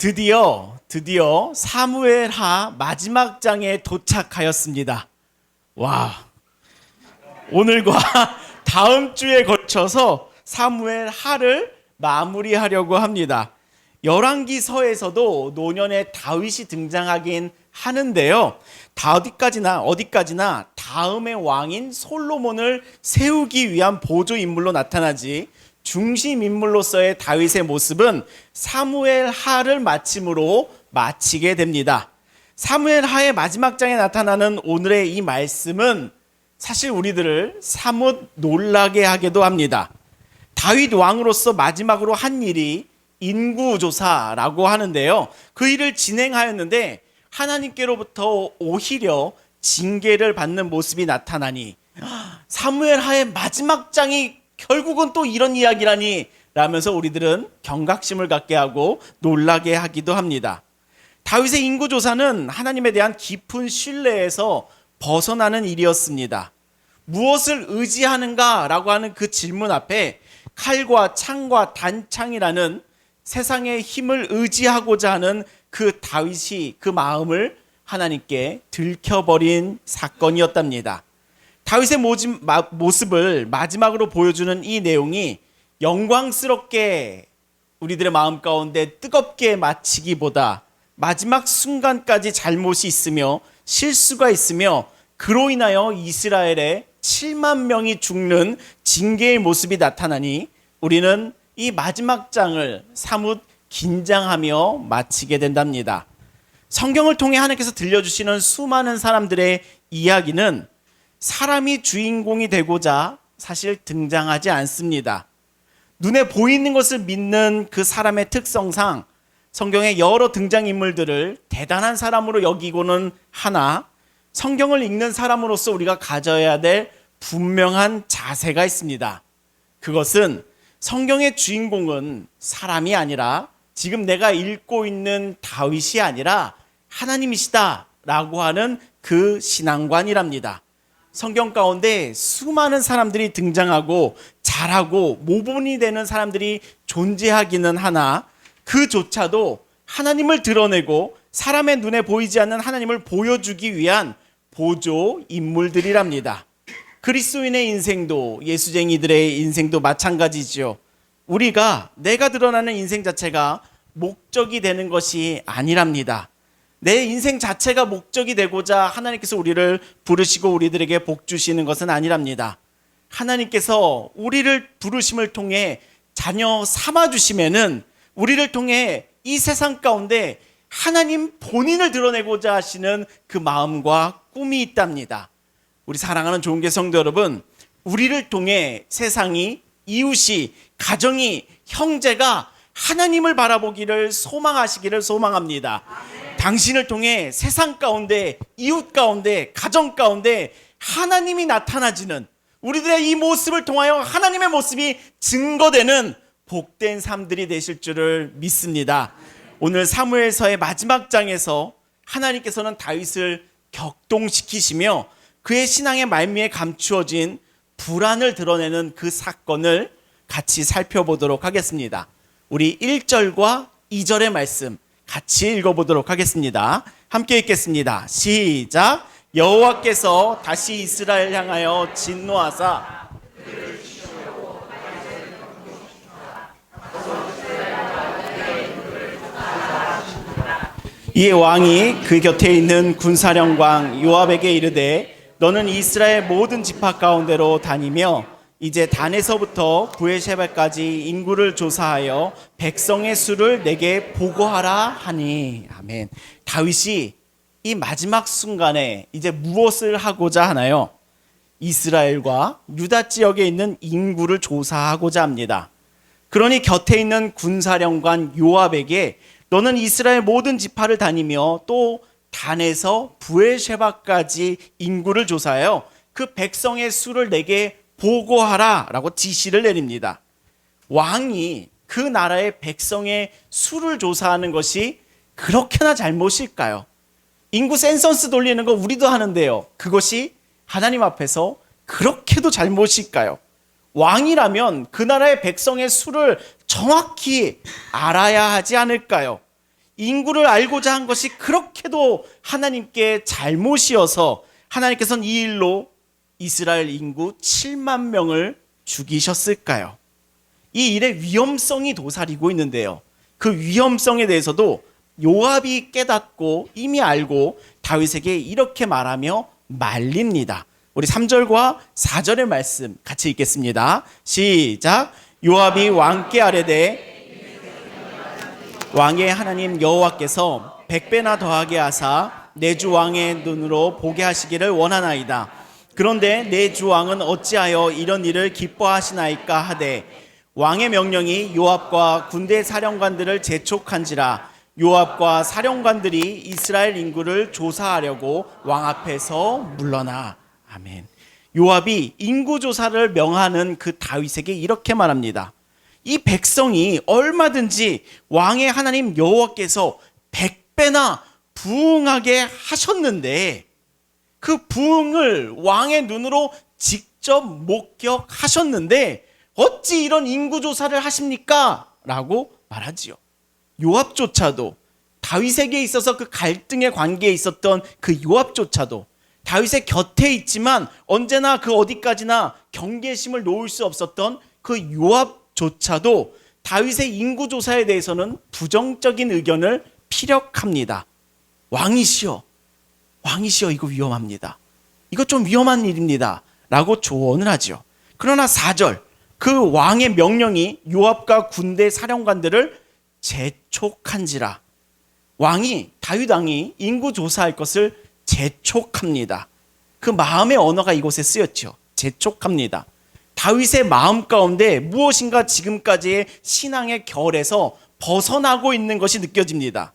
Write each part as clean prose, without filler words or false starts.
드디어 사무엘하 마지막 장에 도착하였습니다. 와, 오늘과 다음 주에 걸쳐서 사무엘하를 마무리하려고 합니다. 열왕기서에서도 노년에 다윗이 등장하긴 하는데요. 어디까지나 다음의 왕인 솔로몬을 세우기 위한 보조 인물로 나타나지, 중심 인물로서의 다윗의 모습은 사무엘하를 마침으로 마치게 됩니다. 사무엘하의 마지막 장에 나타나는 오늘의 이 말씀은 사실 우리들을 사뭇 놀라게 하기도 합니다. 다윗 왕으로서 마지막으로 한 일이 인구조사라고 하는데요. 그 일을 진행하였는데 하나님께로부터 오히려 징계를 받는 모습이 나타나니, 사무엘하의 마지막 장이 결국은 또 이런 이야기라니 라면서 우리들은 경각심을 갖게 하고 놀라게 하기도 합니다. 다윗의 인구조사는 하나님에 대한 깊은 신뢰에서 벗어나는 일이었습니다. 무엇을 의지하는가 라고 하는 그 질문 앞에 칼과 창과 단창이라는 세상의 힘을 의지하고자 하는 그 다윗이 그 마음을 하나님께 들켜버린 사건이었답니다. 다윗의 모습을 마지막으로 보여주는 이 내용이 영광스럽게 우리들의 마음 가운데 뜨겁게 마치기보다 마지막 순간까지 잘못이 있으며 실수가 있으며 그로 인하여 이스라엘의 7만 명이 죽는 징계의 모습이 나타나니 우리는 이 마지막 장을 사뭇 긴장하며 마치게 된답니다. 성경을 통해 하나님께서 들려주시는 수많은 사람들의 이야기는 사람이 주인공이 되고자 사실 등장하지 않습니다. 눈에 보이는 것을 믿는 그 사람의 특성상 성경의 여러 등장인물들을 대단한 사람으로 여기고는 하나, 성경을 읽는 사람으로서 우리가 가져야 될 분명한 자세가 있습니다. 그것은 성경의 주인공은 사람이 아니라 지금 내가 읽고 있는 다윗이 아니라 하나님이시다라고 하는 그 신앙관이랍니다. 성경 가운데 수많은 사람들이 등장하고 잘하고 모범이 되는 사람들이 존재하기는 하나 그조차도 하나님을 드러내고 사람의 눈에 보이지 않는 하나님을 보여주기 위한 보조 인물들이랍니다. 그리스도인의 인생도 예수쟁이들의 인생도 마찬가지죠. 내가 드러나는 인생 자체가 목적이 되는 것이 아니랍니다. 내 인생 자체가 목적이 되고자 하나님께서 우리를 부르시고 우리들에게 복 주시는 것은 아니랍니다. 하나님께서 우리를 부르심을 통해 자녀 삼아 주시면은 우리를 통해 이 세상 가운데 하나님 본인을 드러내고자 하시는 그 마음과 꿈이 있답니다. 우리 사랑하는 좋은교 성도 여러분, 우리를 통해 세상이, 이웃이, 가정이, 형제가 하나님을 바라보기를 소망하시기를 소망합니다. 당신을 통해 세상 가운데, 이웃 가운데, 가정 가운데 하나님이 나타나지는, 우리들의 이 모습을 통하여 하나님의 모습이 증거되는 복된 삶들이 되실 줄을 믿습니다. 오늘 사무엘서의 마지막 장에서 하나님께서는 다윗을 격동시키시며 그의 신앙의 말미에 감추어진 불안을 드러내는 그 사건을 같이 살펴보도록 하겠습니다. 우리 1절과 2절의 말씀 같이 읽어보도록 하겠습니다. 함께 읽겠습니다. 시작. 여호와께서 다시 이스라엘 향하여 진노하사 이에 왕이 그 곁에 있는 군사령관 요압에게 이르되 너는 이스라엘 모든 지파 가운데로 다니며 이제 단에서부터 브에셰바까지 인구를 조사하여 백성의 수를 내게 보고하라 하니. 아멘. 다윗이 이 마지막 순간에 이제 무엇을 하고자 하나요? 이스라엘과 유다 지역에 있는 인구를 조사하고자 합니다. 그러니 곁에 있는 군사령관 요압에게 너는 이스라엘 모든 지파를 다니며 또 단에서 브에셰바까지 인구를 조사하여 그 백성의 수를 내게 보고하라 라고 지시를 내립니다. 왕이 그 나라의 백성의 수를 조사하는 것이 그렇게나 잘못일까요? 인구 센서스 돌리는 거 우리도 하는데요. 그것이 하나님 앞에서 그렇게도 잘못일까요? 왕이라면 그 나라의 백성의 수를 정확히 알아야 하지 않을까요? 인구를 알고자 한 것이 그렇게도 하나님께 잘못이어서 하나님께서는 이 일로 이스라엘 인구 7만 명을 죽이셨을까요? 이 일의 위험성이 도사리고 있는데요. 그 위험성에 대해서도 요압이 깨닫고 이미 알고 다윗에게 이렇게 말하며 말립니다. 우리 3절과 4절의 말씀 같이 읽겠습니다. 시작. 요압이 왕께 아뢰되 왕의 하나님 여호와께서 100배나 더하게 하사 내 주 왕의 눈으로 보게 하시기를 원하나이다. 그런데 내 주 왕은 어찌하여 이런 일을 기뻐하시나이까 하되 왕의 명령이 요압과 군대 사령관들을 재촉한지라 요압과 사령관들이 이스라엘 인구를 조사하려고 왕 앞에서 물러나. 아멘. 요압이 인구 조사를 명하는 그 다윗에게 이렇게 말합니다. 이 백성이 얼마든지 왕의 하나님 여호와께서 100배나 부응하게 하셨는데 그 부응을 왕의 눈으로 직접 목격하셨는데 어찌 이런 인구조사를 하십니까? 라고 말하지요. 요압조차도 다윗에게 있어서 그 갈등의 관계에 있었던 그 요압조차도 다윗의 곁에 있지만 언제나 그 어디까지나 경계심을 놓을 수 없었던 그 요압조차도 다윗의 인구조사에 대해서는 부정적인 의견을 피력합니다. 왕이시여 이거 위험합니다. 이거 좀 위험한 일입니다. 라고 조언을 하죠. 그러나 4절 그 왕의 명령이 요압과 군대 사령관들을 재촉한지라 다윗 왕이 인구조사할 것을 재촉합니다. 그 마음의 언어가 이곳에 쓰였죠. 재촉합니다. 다윗의 마음 가운데 무엇인가 지금까지의 신앙의 결에서 벗어나고 있는 것이 느껴집니다.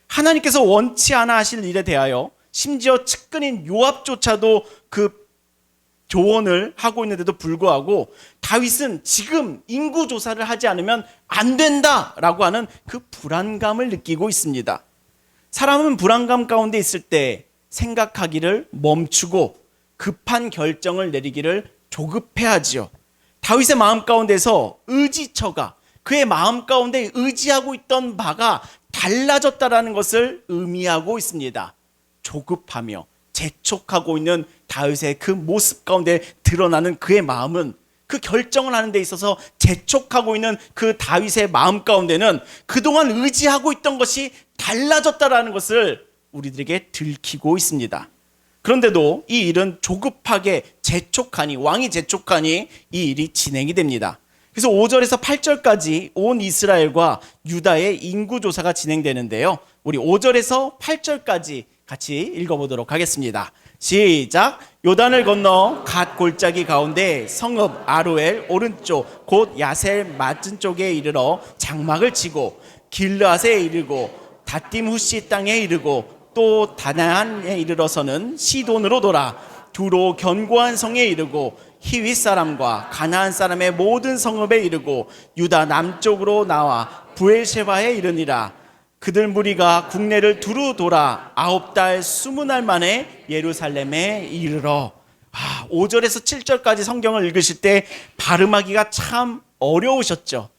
하나님께서 원치 않아 하실 일에 대하여 심지어 측근인 요압조차도 그 조언을 하고 있는데도 불구하고 다윗은 지금 인구조사를 하지 않으면 안 된다라고 하는 그 불안감을 느끼고 있습니다. 사람은 불안감 가운데 있을 때 생각하기를 멈추고 급한 결정을 내리기를 조급해하지요. 다윗의 마음 가운데서 의지처가 그의 마음 가운데 의지하고 있던 바가 달라졌다라는 것을 의미하고 있습니다. 조급하며 재촉하고 있는 다윗의 그 모습 가운데 드러나는 그의 마음은 그 결정을 하는 데 있어서 재촉하고 있는 그 다윗의 마음 가운데는 그동안 의지하고 있던 것이 달라졌다라는 것을 우리들에게 들키고 있습니다. 그런데도 이 일은 조급하게 왕이 재촉하니 이 일이 진행이 됩니다. 그래서 5절에서 8절까지 온 이스라엘과 유다의 인구조사가 진행되는데요. 우리 5절에서 8절까지 같이 읽어보도록 하겠습니다. 시작. 요단을 건너 갓 골짜기 가운데 성읍 아로엘 오른쪽 곧 야셀 맞은 쪽에 이르러 장막을 치고 길르앗에 이르고 다딤 후시 땅에 이르고 또 다나안에 이르러서는 시돈으로 돌아 두로 견고한 성에 이르고 히윗 사람과 가나안 사람의 모든 성읍에 이르고 유다 남쪽으로 나와 부엘셰바에 이르니라. 그들 무리가 국내를 두루 돌아 9달 20날 만에 예루살렘에 이르러. 5절에서 7절까지 성경을 읽으실 때 발음하기가 참 어려우셨죠.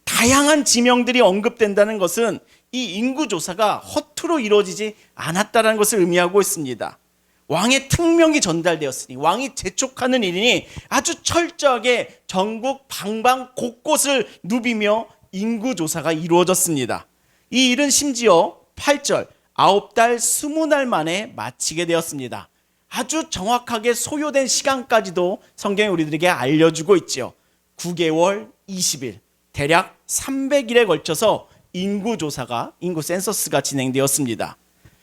다양한 지명들이 언급된다는 것은 이 인구조사가 허투루 이루어지지 않았다는 것을 의미하고 있습니다. 왕의 특명이 전달되었으니 왕이 재촉하는 일이니 아주 철저하게 전국 방방 곳곳을 누비며 인구조사가 이루어졌습니다. 이 일은 심지어 8절 9달 20날 만에 마치게 되었습니다. 아주 정확하게 소요된 시간까지도 성경이 우리들에게 알려주고 있죠. 9개월 20일 대략 300일에 걸쳐서 인구 센서스가 진행되었습니다.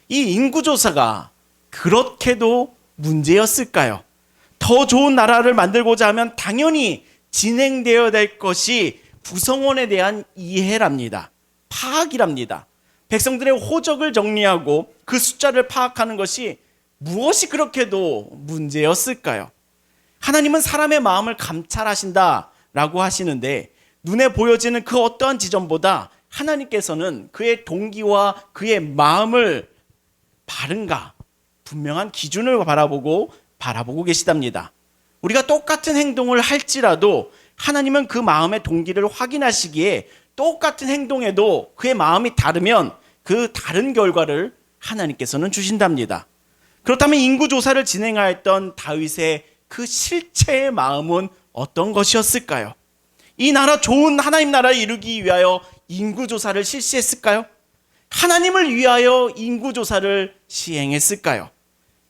이 인구조사가 그렇게도 문제였을까요? 더 좋은 나라를 만들고자 하면 당연히 진행되어야 될 것이 구성원에 대한 이해랍니다. 파악이랍니다. 백성들의 호적을 정리하고 그 숫자를 파악하는 것이 무엇이 그렇게도 문제였을까요? 하나님은 사람의 마음을 감찰하신다라고 하시는데 눈에 보여지는 그 어떠한 지점보다 하나님께서는 그의 동기와 그의 마음을 바른가 분명한 기준을 바라보고 계시답니다. 우리가 똑같은 행동을 할지라도 하나님은 그 마음의 동기를 확인하시기에 똑같은 행동에도 그의 마음이 다르면 그 다른 결과를 하나님께서는 주신답니다. 그렇다면 인구조사를 진행하였던 다윗의 그 실체의 마음은 어떤 것이었을까요? 이 나라 좋은 하나님 나라에 이루기 위하여 인구조사를 실시했을까요? 하나님을 위하여 인구조사를 시행했을까요?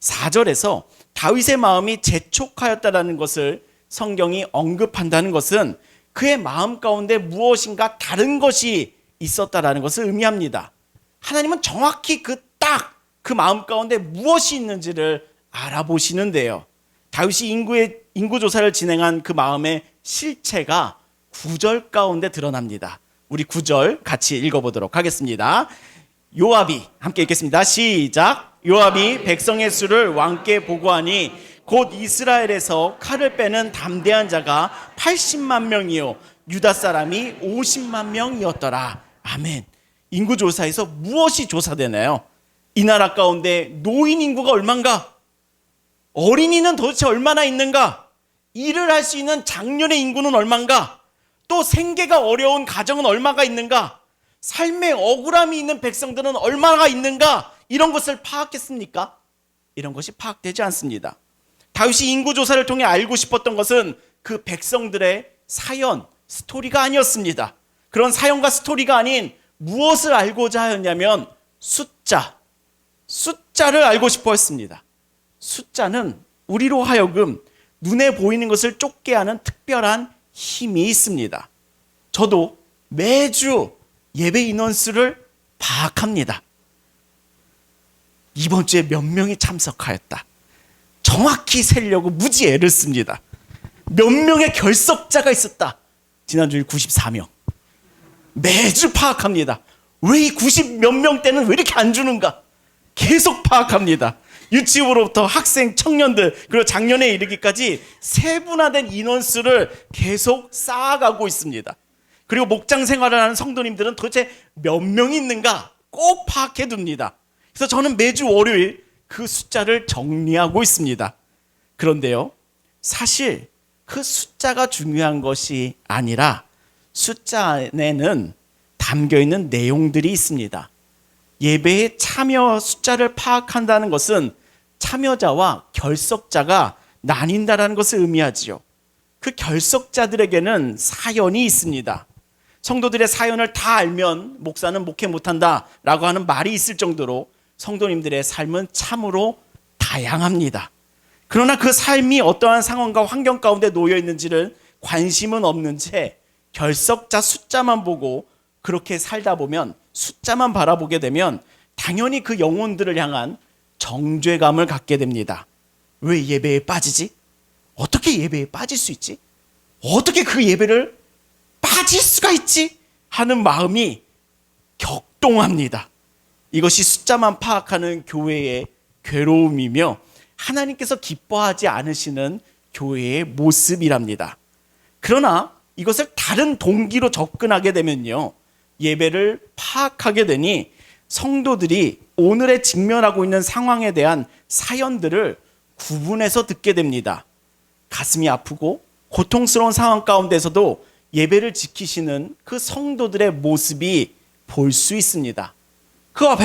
4절에서 다윗의 마음이 재촉하였다라는 것을 성경이 언급한다는 것은 그의 마음 가운데 무엇인가 다른 것이 있었다라는 것을 의미합니다. 하나님은 정확히 그 마음 가운데 무엇이 있는지를 알아보시는데요. 다윗이 인구조사를 진행한 그 마음의 실체가 9절 가운데 드러납니다. 우리 9절 같이 읽어보도록 하겠습니다. 요압이, 함께 읽겠습니다. 시작. 요압이 백성의 수를 왕께 보고하니 곧 이스라엘에서 칼을 빼는 담대한 자가 80만 명이요 유다 사람이 50만 명이었더라. 아멘. 인구조사에서 무엇이 조사되나요? 이 나라 가운데 노인 인구가 얼마인가? 어린이는 도대체 얼마나 있는가? 일을 할 수 있는 장년의 인구는 얼마인가? 또 생계가 어려운 가정은 얼마가 있는가? 삶의 억울함이 있는 백성들은 얼마나 있는가? 이런 것을 파악했습니까? 이런 것이 파악되지 않습니다. 다윗이 인구조사를 통해 알고 싶었던 것은 그 백성들의 사연, 스토리가 아니었습니다. 그런 사연과 스토리가 아닌 무엇을 알고자 하였냐면 숫자를 알고 싶어 했습니다. 숫자는 우리로 하여금 눈에 보이는 것을 쫓게 하는 특별한 힘이 있습니다. 저도 매주 예배 인원수를 파악합니다. 이번 주에 몇 명이 참석하였다. 정확히 세려고 무지 애를 씁니다. 몇 명의 결석자가 있었다. 지난주에 94명. 매주 파악합니다. 왜 이 90 몇 명 때는 왜 이렇게 안 주는가? 계속 파악합니다. 유치부로부터 학생, 청년들, 그리고 작년에 이르기까지 세분화된 인원수를 계속 쌓아가고 있습니다. 그리고 목장 생활을 하는 성도님들은 도대체 몇 명이 있는가 꼭 파악해 둡니다. 그래서 저는 매주 월요일 그 숫자를 정리하고 있습니다. 그런데요, 사실 그 숫자가 중요한 것이 아니라 숫자 안에는 담겨있는 내용들이 있습니다. 예배의 참여 숫자를 파악한다는 것은 참여자와 결석자가 나뉜다는 것을 의미하지요. 그 결석자들에게는 사연이 있습니다. 성도들의 사연을 다 알면 목사는 목회 못한다라고 하는 말이 있을 정도로 성도님들의 삶은 참으로 다양합니다. 그러나 그 삶이 어떠한 상황과 환경 가운데 놓여 있는지를 관심은 없는 채 결석자 숫자만 보고 그렇게 살다 보면, 숫자만 바라보게 되면 당연히 그 영혼들을 향한 정죄감을 갖게 됩니다. 왜 예배에 빠지지? 어떻게 예배에 빠질 수 있지? 어떻게 그 예배를 빠질 수가 있지? 하는 마음이 격동합니다. 이것이 숫자만 파악하는 교회의 괴로움이며 하나님께서 기뻐하지 않으시는 교회의 모습이랍니다. 그러나 이것을 다른 동기로 접근하게 되면요, 예배를 파악하게 되니 성도들이 오늘에 직면하고 있는 상황에 대한 사연들을 구분해서 듣게 됩니다. 가슴이 아프고 고통스러운 상황 가운데서도 예배를 지키시는 그 성도들의 모습이 볼 수 있습니다. 그와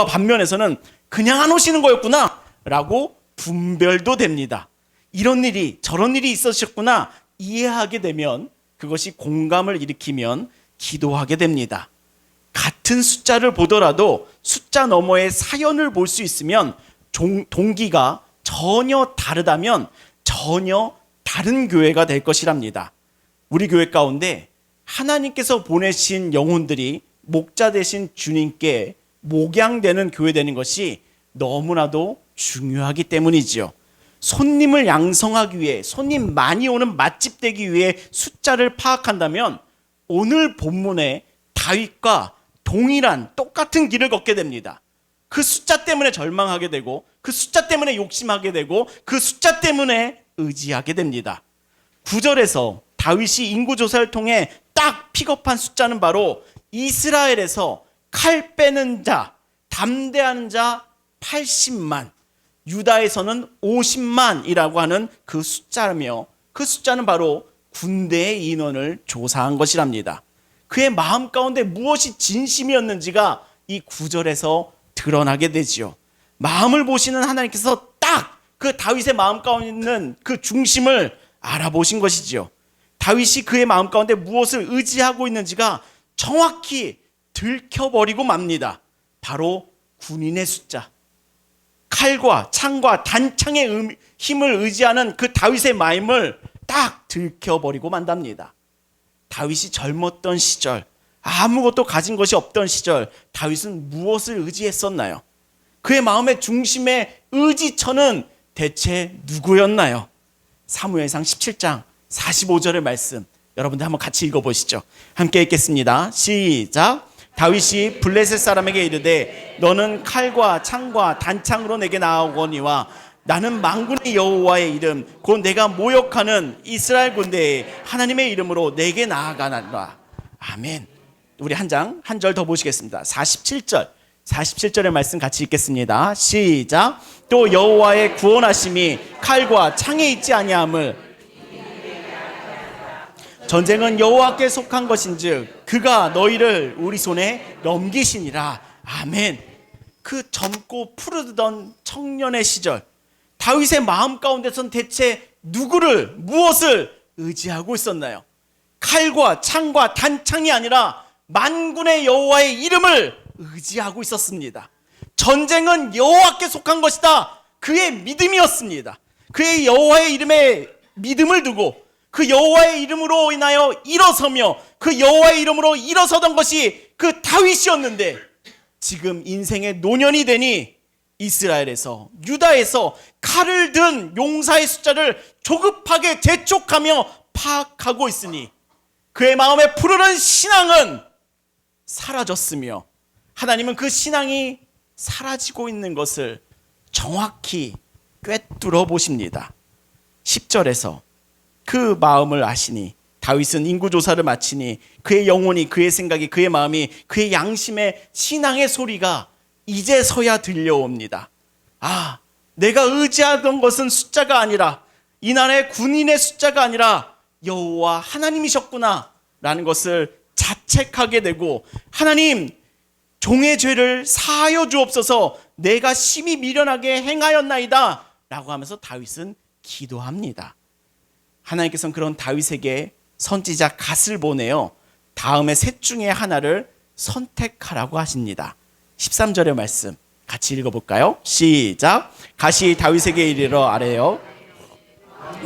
반면에서는 그냥 안 오시는 거였구나 라고 분별도 됩니다. 이런 일이 저런 일이 있으셨구나 이해하게 되면 그것이 공감을 일으키면 기도하게 됩니다. 같은 숫자를 보더라도 숫자 너머의 사연을 볼 수 있으면 동기가 전혀 다르다면 전혀 다른 교회가 될 것이랍니다. 우리 교회 가운데 하나님께서 보내신 영혼들이 목자 되신 주님께 목양되는 교회 되는 것이 너무나도 중요하기 때문이지요. 손님을 양성하기 위해, 손님 많이 오는 맛집 되기 위해 숫자를 파악한다면 오늘 본문에 다윗과 동일한 똑같은 길을 걷게 됩니다. 그 숫자 때문에 절망하게 되고, 그 숫자 때문에 욕심하게 되고, 그 숫자 때문에 의지하게 됩니다. 9절에서 다윗이 인구조사를 통해 딱 픽업한 숫자는 바로 이스라엘에서 칼 빼는 자, 담대한 자 80만, 유다에서는 50만이라고 하는 그 숫자며, 그 숫자는 바로 군대의 인원을 조사한 것이랍니다. 그의 마음 가운데 무엇이 진심이었는지가 이 구절에서 드러나게 되지요. 마음을 보시는 하나님께서 딱 그 다윗의 마음 가운데 있는 그 중심을 알아보신 것이지요. 다윗이 그의 마음 가운데 무엇을 의지하고 있는지가 정확히 들켜버리고 맙니다. 바로 군인의 숫자, 칼과 창과 단창의 힘을 의지하는 그 다윗의 마음을 딱 들켜버리고 만답니다. 다윗이 젊었던 시절, 아무것도 가진 것이 없던 시절, 다윗은 무엇을 의지했었나요? 그의 마음의 중심의 의지처는 대체 누구였나요? 사무엘상 17장 45절의 말씀, 여러분들 한번 같이 읽어보시죠. 함께 읽겠습니다. 시작. 다윗이 블레셋 사람에게 이르되 너는 칼과 창과 단창으로 내게 나아오거니와 나는 만군의 여호와의 이름 곧 내가 모욕하는 이스라엘 군대의 하나님의 이름으로 내게 나아가노라. 아멘. 우리 한 절 더 보시겠습니다. 47절의 말씀 같이 읽겠습니다. 시작. 또 여호와의 구원하심이 칼과 창에 있지 아니함을 전쟁은 여호와께 속한 것인즉 그가 너희를 우리 손에 넘기시니라. 아멘. 그 젊고 푸르던 청년의 시절, 다윗의 마음 가운데선 대체 누구를, 무엇을 의지하고 있었나요? 칼과 창과 단창이 아니라 만군의 여호와의 이름을 의지하고 있었습니다. 전쟁은 여호와께 속한 것이다. 그의 믿음이었습니다. 그의 여호와의 이름에 믿음을 두고 그 여호와의 이름으로 인하여 일어서며 그 여호와의 이름으로 일어서던 것이 그 다윗이었는데, 지금 인생의 노년이 되니 이스라엘에서, 유다에서 칼을 든 용사의 숫자를 조급하게 재촉하며 파악하고 있으니 그의 마음에 푸르른 신앙은 사라졌으며 하나님은 그 신앙이 사라지고 있는 것을 정확히 꿰뚫어 보십니다. 10절에서 그 마음을 아시니 다윗은 인구조사를 마치니 그의 영혼이, 그의 생각이, 그의 마음이, 그의 양심의 신앙의 소리가 이제서야 들려옵니다. 아, 내가 의지하던 것은 숫자가 아니라, 이날의 군인의 숫자가 아니라 여호와 하나님이셨구나 라는 것을 자책하게 되고, 하나님, 종의 죄를 사하여 주옵소서, 내가 심히 미련하게 행하였나이다 라고 하면서 다윗은 기도합니다. 하나님께서는 그런 다윗에게 선지자 갓을 보내어 다음에 셋 중에 하나를 선택하라고 하십니다. 13절의 말씀 같이 읽어볼까요? 시작. 갓이 다윗에게 이르러 아뢰어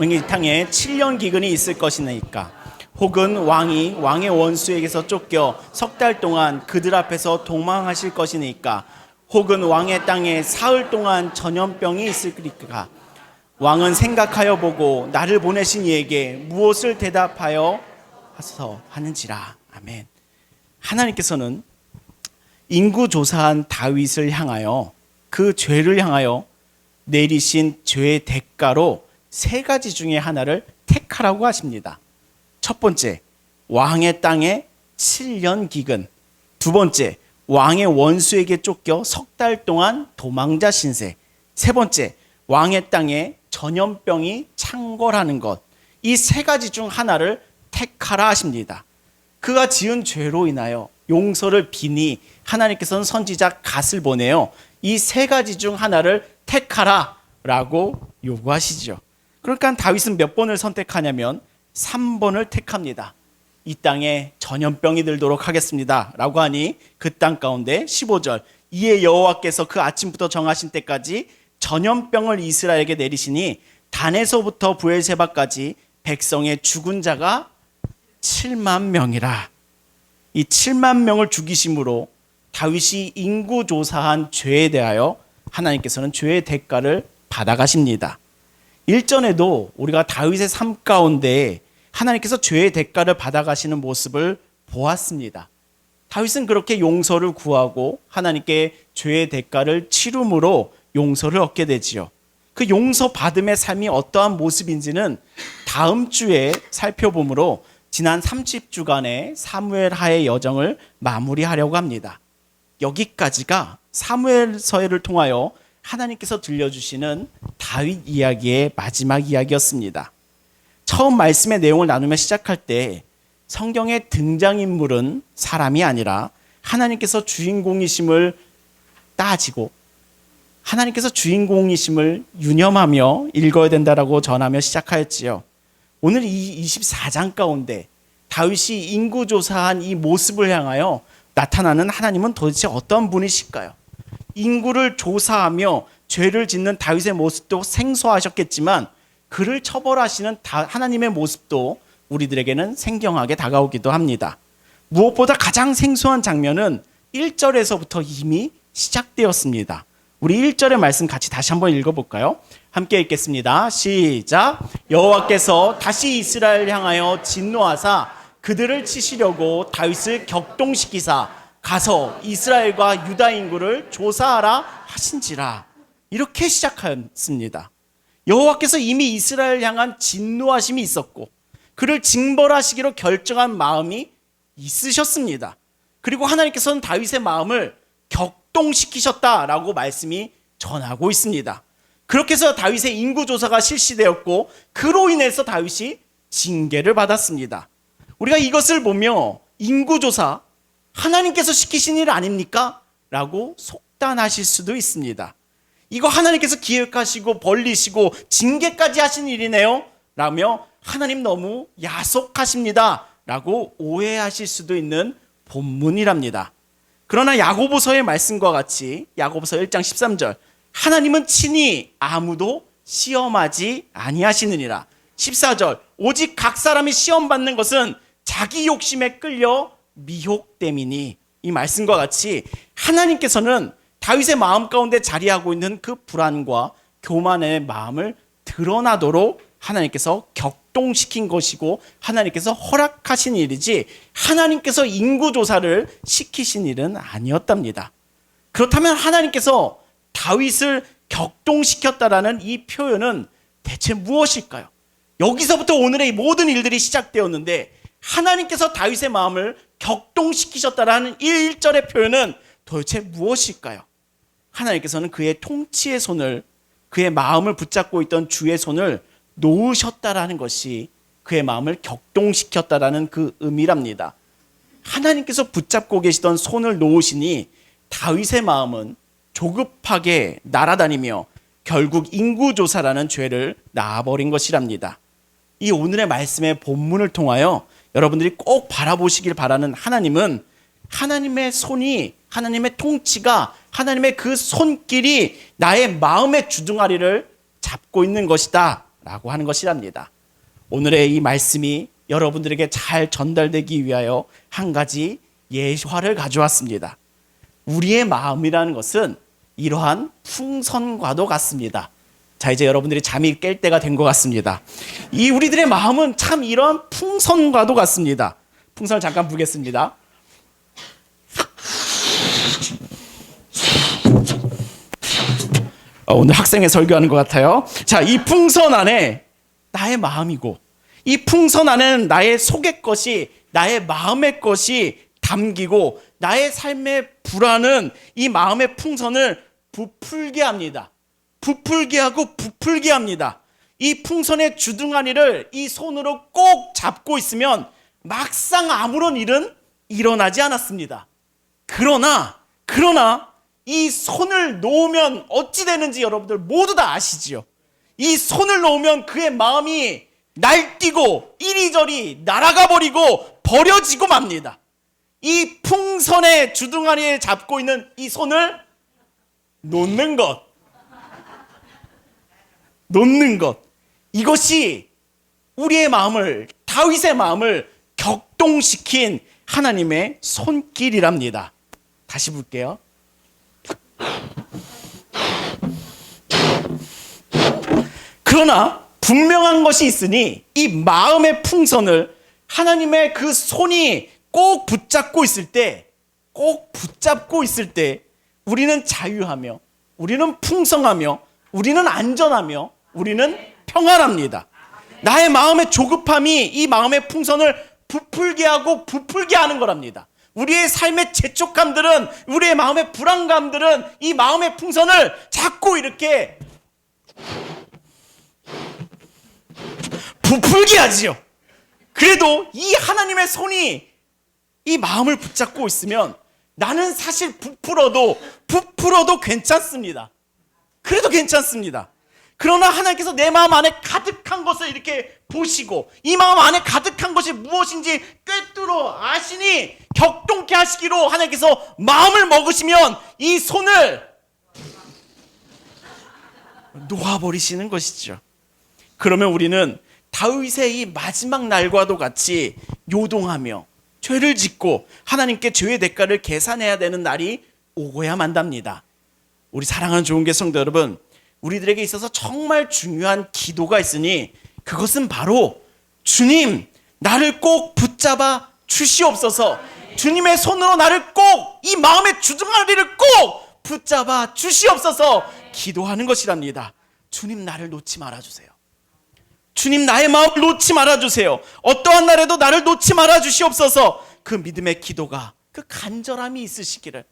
이 땅에 7년 기근이 있을 것이니까 혹은 왕이 왕의 원수에게서 쫓겨 석 달 동안 그들 앞에서 도망하실 것이니까 혹은 왕의 땅에 사흘 동안 전염병이 있으리까 왕은 생각하여 보고 나를 보내신 이에게 무엇을 대답하여 하는지라. 아멘. 하나님께서는 인구조사한 다윗을 향하여, 그 죄를 향하여 내리신 죄의 대가로 세 가지 중에 하나를 택하라고 하십니다. 첫 번째, 왕의 땅에 7년 기근. 두 번째, 왕의 원수에게 쫓겨 석 달 동안 도망자 신세. 세 번째, 왕의 땅에 전염병이 창궐하는 것. 이 세 가지 중 하나를 택하라 하십니다. 그가 지은 죄로 인하여 용서를 비니 하나님께서는 선지자 갓을 보내요. 이 세 가지 중 하나를 택하라 라고 요구하시죠. 그러니까 다윗은 몇 번을 선택하냐면 3번을 택합니다. 이 땅에 전염병이 들도록 하겠습니다 라고 하니 그 땅 가운데 15절 이에 여호와께서 그 아침부터 정하신 때까지 전염병을 이스라엘에게 내리시니 단에서부터 브엘세바까지 백성의 죽은 자가 7만 명이라. 이 7만 명을 죽이심으로 다윗이 인구조사한 죄에 대하여 하나님께서는 죄의 대가를 받아가십니다. 일전에도 우리가 다윗의 삶 가운데 하나님께서 죄의 대가를 받아가시는 모습을 보았습니다. 다윗은 그렇게 용서를 구하고 하나님께 죄의 대가를 치름으로 용서를 얻게 되지요. 그 용서받음의 삶이 어떠한 모습인지는 다음 주에 살펴보므로 지난 30주간의 사무엘하의 여정을 마무리하려고 합니다. 여기까지가 사무엘서를 통하여 하나님께서 들려주시는 다윗 이야기의 마지막 이야기였습니다. 처음 말씀의 내용을 나누며 시작할 때 성경의 등장인물은 사람이 아니라 하나님께서 주인공이심을 따지고 하나님께서 주인공이심을 유념하며 읽어야 된다라고 전하며 시작하였지요. 오늘 이 24장 가운데 다윗이 인구조사한 이 모습을 향하여 나타나는 하나님은 도대체 어떤 분이실까요? 인구를 조사하며 죄를 짓는 다윗의 모습도 생소하셨겠지만 그를 처벌하시는 하나님의 모습도 우리들에게는 생경하게 다가오기도 합니다. 무엇보다 가장 생소한 장면은 1절에서부터 이미 시작되었습니다. 우리 1절의 말씀 같이 다시 한번 읽어볼까요? 함께 읽겠습니다. 시작. 여호와께서 다시 이스라엘을 향하여 진노하사 그들을 치시려고 다윗을 격동시키사 가서 이스라엘과 유다 인구를 조사하라 하신지라. 이렇게 시작했습니다. 여호와께서 이미 이스라엘을 향한 진노하심이 있었고 그를 징벌하시기로 결정한 마음이 있으셨습니다. 그리고 하나님께서는 다윗의 마음을 격동시키셨다라고 말씀이 전하고 있습니다. 그렇게 해서 다윗의 인구조사가 실시되었고 그로 인해서 다윗이 징계를 받았습니다. 우리가 이것을 보며 인구조사 하나님께서 시키신 일 아닙니까? 라고 속단하실 수도 있습니다. 이거 하나님께서 기획하시고 벌리시고 징계까지 하신 일이네요 라며 하나님 너무 야속하십니다 라고 오해하실 수도 있는 본문이랍니다. 그러나 야고보서의 말씀과 같이 야고보서 1장 13절 하나님은 친히 아무도 시험하지 아니하시느니라. 14절 오직 각 사람이 시험받는 것은 자기 욕심에 끌려 미혹됨이니. 이 말씀과 같이 하나님께서는 다윗의 마음 가운데 자리하고 있는 그 불안과 교만의 마음을 드러나도록 하나님께서 격동시킨 것이고 하나님께서 허락하신 일이지 하나님께서 인구조사를 시키신 일은 아니었답니다. 그렇다면 하나님께서 다윗을 격동시켰다라는 이 표현은 대체 무엇일까요? 여기서부터 오늘의 이 모든 일들이 시작되었는데 하나님께서 다윗의 마음을 격동시키셨다라는 1절의 표현은 도대체 무엇일까요? 하나님께서는 그의 통치의 손을 그의 마음을 붙잡고 있던 주의 손을 놓으셨다라는 것이 그의 마음을 격동시켰다라는 그 의미랍니다. 하나님께서 붙잡고 계시던 손을 놓으시니 다윗의 마음은 조급하게 날아다니며 결국 인구조사라는 죄를 낳아버린 것이랍니다. 이 오늘의 말씀의 본문을 통하여 여러분들이 꼭 바라보시길 바라는 하나님은 하나님의 손이 하나님의 통치가 하나님의 그 손길이 나의 마음의 주둥아리를 잡고 있는 것이다 라고 하는 것이랍니다. 오늘의 이 말씀이 여러분들에게 잘 전달되기 위하여 한 가지 예화를 가져왔습니다. 우리의 마음이라는 것은 이러한 풍선과도 같습니다. 자, 이제 여러분들이 잠이 깰 때가 된 것 같습니다. 이 우리들의 마음은 참 이러한 풍선과도 같습니다. 풍선을 잠깐 부겠습니다. 오늘 학생회 설교하는 것 같아요. 자, 이 풍선 안에 나의 마음이고 이 풍선 안에는 나의 속의 것이 나의 마음의 것이 담기고 나의 삶의 불안은 이 마음의 풍선을 부풀게 합니다. 부풀게 하고 부풀게 합니다. 이 풍선의 주둥아리를 이 손으로 꼭 잡고 있으면 막상 아무런 일은 일어나지 않았습니다. 그러나 이 손을 놓으면 어찌 되는지 여러분들 모두 다 아시지요. 이 손을 놓으면 그의 마음이 날뛰고 이리저리 날아가 버리고 버려지고 맙니다. 이 풍선의 주둥아리에 잡고 있는 이 손을 놓는 것. 이것이 우리의 마음을, 다윗의 마음을 격동시킨 하나님의 손길이랍니다. 다시 볼게요. 그러나 분명한 것이 있으니 이 마음의 풍선을 하나님의 그 손이 꼭 붙잡고 있을 때 우리는 자유하며 우리는 풍성하며 우리는 안전하며 우리는 평안합니다. 나의 마음의 조급함이 이 마음의 풍선을 부풀게 하고 부풀게 하는 거랍니다. 우리의 삶의 재촉감들은 우리의 마음의 불안감들은 이 마음의 풍선을 자꾸 이렇게 부풀게 하지요. 그래도 이 하나님의 손이 이 마음을 붙잡고 있으면 나는 사실 부풀어도 괜찮습니다. 그래도 괜찮습니다. 그러나 하나님께서 내 마음 안에 가득한 것을 이렇게 보시고 이 마음 안에 가득한 것이 무엇인지 꿰뚫어 아시니 격동케 하시기로 하나님께서 마음을 먹으시면 이 손을 놓아버리시는 것이죠. 그러면 우리는 다윗의 이 마지막 날과도 같이 요동하며 죄를 짓고 하나님께 죄의 대가를 계산해야 되는 날이 오고야 만답니다. 우리 사랑하는 좋은 성도 여러분, 우리들에게 있어서 정말 중요한 기도가 있으니 그것은 바로 주님, 나를 꼭 붙잡아 주시옵소서. 주님의 손으로 나를 꼭 이 마음의 주둥아리를 꼭 붙잡아 주시옵소서 기도하는 것이랍니다. 주님, 나를 놓지 말아주세요. 주님, 나의 마음을 놓지 말아주세요. 어떠한 날에도 나를 놓지 말아주시옵소서. 그 믿음의 기도가, 그 간절함이 있으시기를,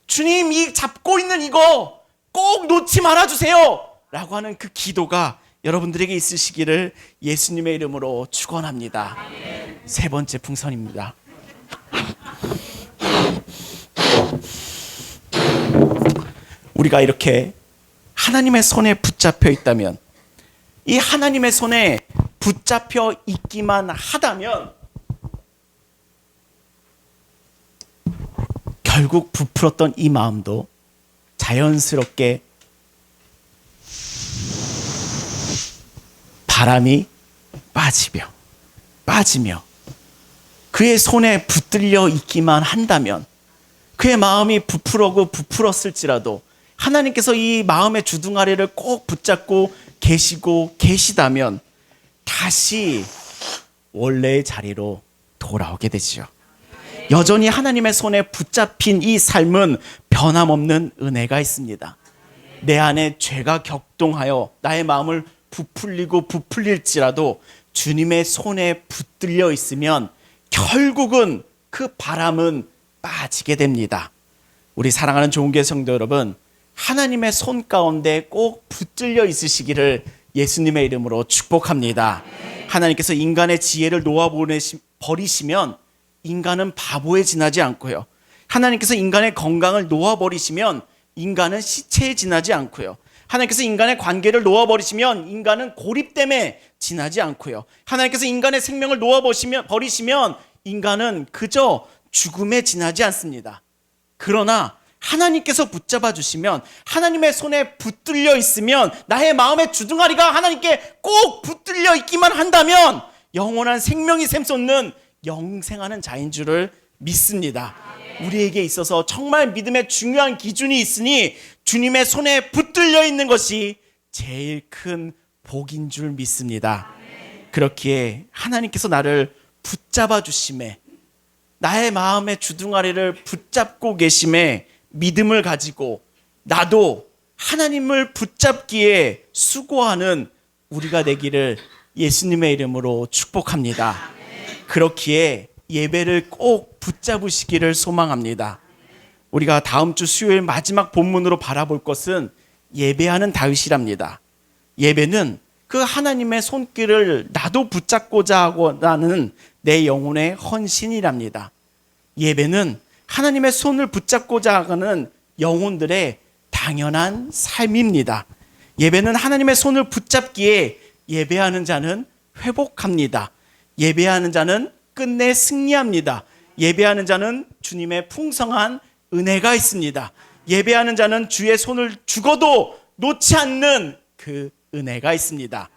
주님, 이 잡고 있는 이거 꼭 놓지 말아주세요 라고 하는 그 기도가 여러분들에게 있으시기를 예수님의 이름으로 축원합니다. 세 번째 풍선입니다. 우리가 이렇게 하나님의 손에 붙잡혀 있다면, 이 하나님의 손에 붙잡혀 있기만 하다면 결국 부풀었던 이 마음도 자연스럽게 바람이 빠지며 그의 손에 붙들려 있기만 한다면, 그의 마음이 부풀었을지라도 하나님께서 이 마음의 주둥아리를 꼭 붙잡고 계시다면 다시 원래의 자리로 돌아오게 되지요. 여전히 하나님의 손에 붙잡힌 이 삶은 변함없는 은혜가 있습니다. 내 안에 죄가 격동하여 나의 마음을 부풀릴지라도 주님의 손에 붙들려 있으면 결국은 그 바람은 빠지게 됩니다. 우리 사랑하는 좋은 교회 성도 여러분, 하나님의 손 가운데 꼭 붙들려 있으시기를 예수님의 이름으로 축복합니다. 하나님께서 인간의 지혜를 놓아버리시면 인간은 바보에 지나지 않고요. 하나님께서 인간의 건강을 놓아버리시면 인간은 시체에 지나지 않고요. 하나님께서 인간의 관계를 놓아버리시면 인간은 고립됨에 지나지 않고요. 하나님께서 인간의 생명을 놓아버리시면 인간은 그저 죽음에 지나지 않습니다. 그러나 하나님께서 붙잡아 주시면, 하나님의 손에 붙들려 있으면, 나의 마음의 주둥아리가 하나님께 꼭 붙들려 있기만 한다면 영원한 생명이 샘솟는 영생하는 자인 줄을 믿습니다. 우리에게 있어서 정말 믿음의 중요한 기준이 있으니 주님의 손에 붙들려 있는 것이 제일 큰 복인 줄 믿습니다. 그렇기에 하나님께서 나를 붙잡아 주심에, 나의 마음의 주둥아리를 붙잡고 계심에 믿음을 가지고 나도 하나님을 붙잡기에 수고하는 우리가 되기를 예수님의 이름으로 축복합니다. 그렇기에 예배를 꼭 붙잡으시기를 소망합니다. 우리가 다음 주 수요일 마지막 본문으로 바라볼 것은 예배하는 다윗이랍니다. 예배는 그 하나님의 손길을 나도 붙잡고자 하는 내 영혼의 헌신이랍니다. 예배는 하나님의 손을 붙잡고자 하는 영혼들의 당연한 삶입니다. 예배는 하나님의 손을 붙잡기에 예배하는 자는 회복합니다. 예배하는 자는 끝내 승리합니다. 예배하는 자는 주님의 풍성한 은혜가 있습니다. 예배하는 자는 주의 손을 죽어도 놓지 않는 그 은혜가 있습니다.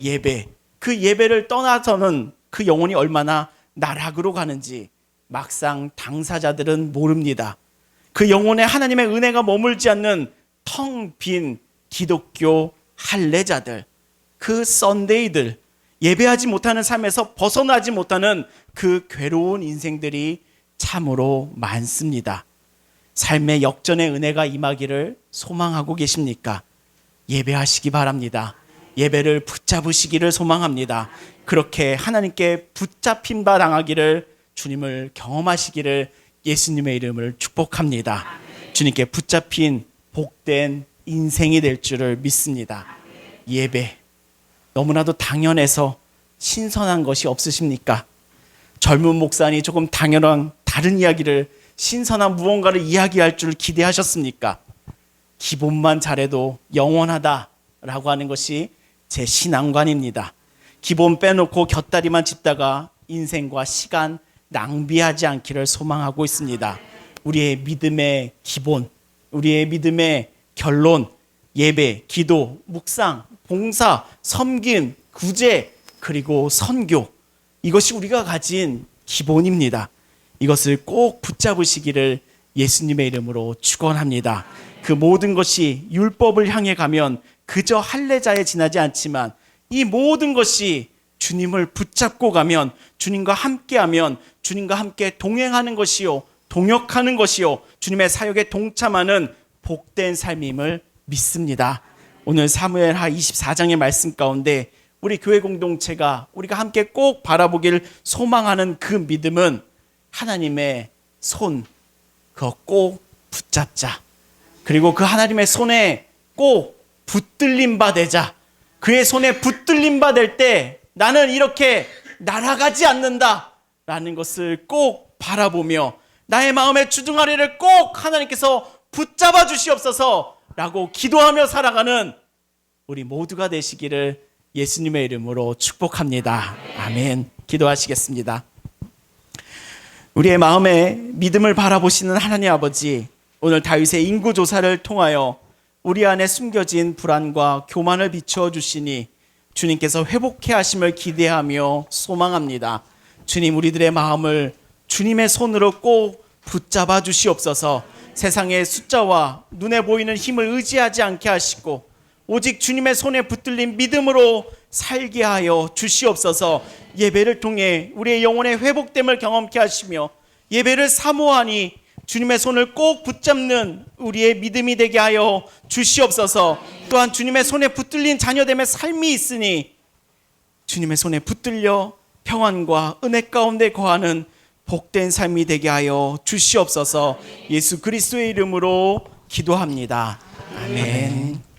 예배, 그 예배를 떠나서는 그 영혼이 얼마나 나락으로 가는지 막상 당사자들은 모릅니다. 그 영혼에 하나님의 은혜가 머물지 않는 텅 빈 기독교 할례자들, 그 썬데이들, 예배하지 못하는 삶에서 벗어나지 못하는 그 괴로운 인생들이 참으로 많습니다. 삶의 역전의 은혜가 임하기를 소망하고 계십니까? 예배하시기 바랍니다. 예배를 붙잡으시기를 소망합니다. 그렇게 하나님께 붙잡힌 바 당하기를, 주님을 경험하시기를 예수님의 이름을 축복합니다. 주님께 붙잡힌 복된 인생이 될 줄을 믿습니다. 예배, 너무나도 당연해서 신선한 것이 없으십니까? 젊은 목사니 조금 당연한 다른 이야기를 신선한 무언가를 이야기할 줄 기대하셨습니까? 기본만 잘해도 영원하다라고 하는 것이 제 신앙관입니다. 기본 빼놓고 곁다리만 짚다가 인생과 시간 낭비하지 않기를 소망하고 있습니다. 우리의 믿음의 기본, 우리의 믿음의 결론, 예배, 기도, 묵상, 봉사, 섬김, 구제, 그리고 선교, 이것이 우리가 가진 기본입니다. 이것을 꼭 붙잡으시기를 예수님의 이름으로 축원합니다. 그 모든 것이 율법을 향해 가면 그저 할례자에 지나지 않지만 이 모든 것이 주님을 붙잡고 가면, 주님과 함께하면, 주님과 함께 동행하는 것이요, 동역하는 것이요, 주님의 사역에 동참하는 복된 삶임을 믿습니다. 오늘 사무엘하 24장의 말씀 가운데 우리 교회 공동체가 우리가 함께 꼭 바라보길 소망하는 그 믿음은 하나님의 손, 그거 꼭 붙잡자. 그리고 그 하나님의 손에 꼭 붙들림 바 되자. 그의 손에 붙들림 바 될 때 나는 이렇게 날아가지 않는다 라는 것을 꼭 바라보며 나의 마음의 주둥아리를 꼭 하나님께서 붙잡아 주시옵소서 라고 기도하며 살아가는 우리 모두가 되시기를 예수님의 이름으로 축복합니다. 아멘. 기도하시겠습니다. 우리의 마음에 믿음을 바라보시는 하나님 아버지, 오늘 다윗의 인구조사를 통하여 우리 안에 숨겨진 불안과 교만을 비추어 주시니 주님께서 회복해 하심을 기대하며 소망합니다. 주님, 우리들의 마음을 주님의 손으로 꼭 붙잡아 주시옵소서. 세상의 숫자와 눈에 보이는 힘을 의지하지 않게 하시고 오직 주님의 손에 붙들린 믿음으로 살게 하여 주시옵소서. 예배를 통해 우리의 영혼의 회복됨을 경험케 하시며 예배를 사모하니 주님의 손을 꼭 붙잡는 우리의 믿음이 되게 하여 주시옵소서. 또한 주님의 손에 붙들린 자녀됨의 삶이 있으니 주님의 손에 붙들려 평안과 은혜 가운데 거하는 복된 삶이 되게 하여 주시옵소서. 예수 그리스도의 이름으로 기도합니다. 아멘.